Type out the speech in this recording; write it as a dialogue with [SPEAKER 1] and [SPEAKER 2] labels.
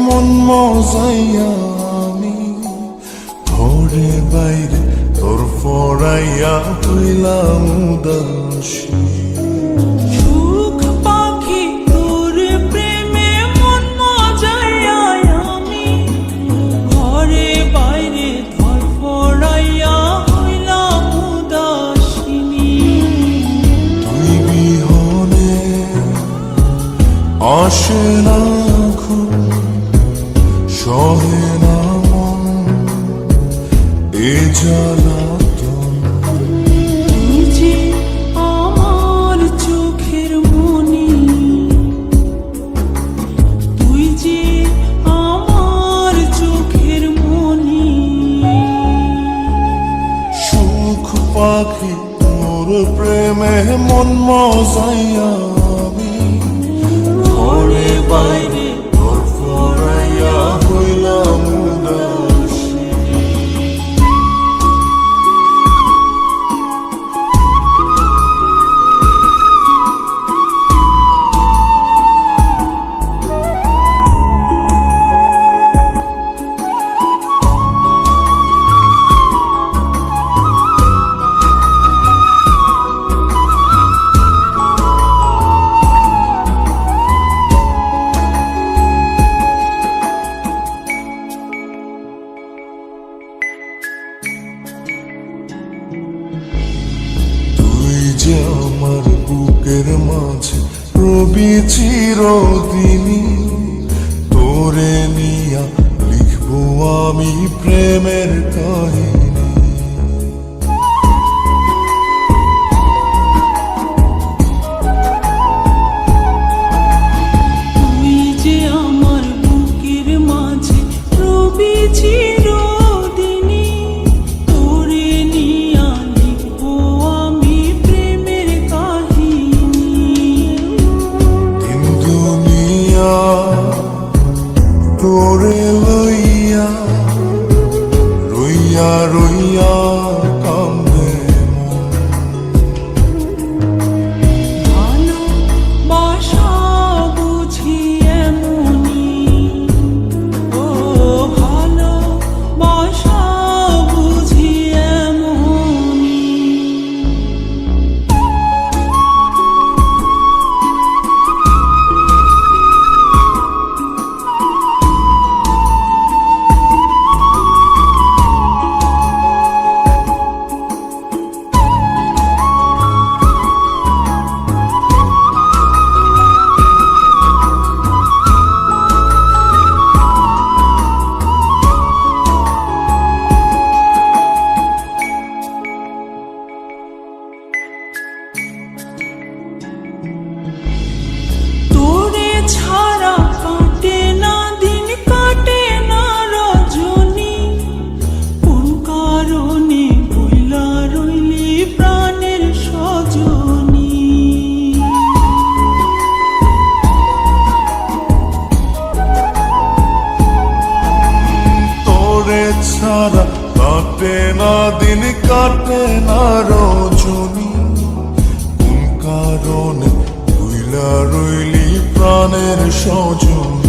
[SPEAKER 1] মন মজাইয়া আমি ঘরে বাইরে তোর ফরাইয়া হইলাম উদাসী।
[SPEAKER 2] সুখ পাখি তোর প্রেমে মন মজাইয়া আমি ঘরে বাইরে ধরফরাইয়া হইলাম উদাসিনী।
[SPEAKER 1] তুই বিহনে আসে না ঘুম, সহে না মন এ জ্বালাতন।
[SPEAKER 2] তুই যে আমার চোখের মনি, তুই যে আমার চোখের মনি।
[SPEAKER 1] সুখ পাখি তোর প্রেমে মন মজাইয়া আমি ঘরে বাইরে তোর ফরাইয়া হইলাম উদাসী। তুই যে আমার বুকের মাঝে রবি চিরদিনই, তোরে নিয়া লিখবো আমি প্রেমের কাহিনী।
[SPEAKER 2] তুই যে আমার বুকের মাঝে রবি চিরদিনই, তোরে নিয়া লিখবো আমি প্রেমের কাহিনী।
[SPEAKER 1] দিন দুনিয়া তোরে লইয়া রইয়া রইয়া কান্দে মন।
[SPEAKER 2] ভালোবাসা বুঝি এমনি, ও ভালোবাসা বুঝি এমনি। তোরে ছাড়া কাটে না দিন, কাটে না রজনী। কোন কারণে বইলা রইলি প্রাণের সজনী।
[SPEAKER 1] তোরে ছাড়া কাটে না দিন, কাটে না রজনী। কোন কারণে ভুইলা রইলি প্রাণের সজনী।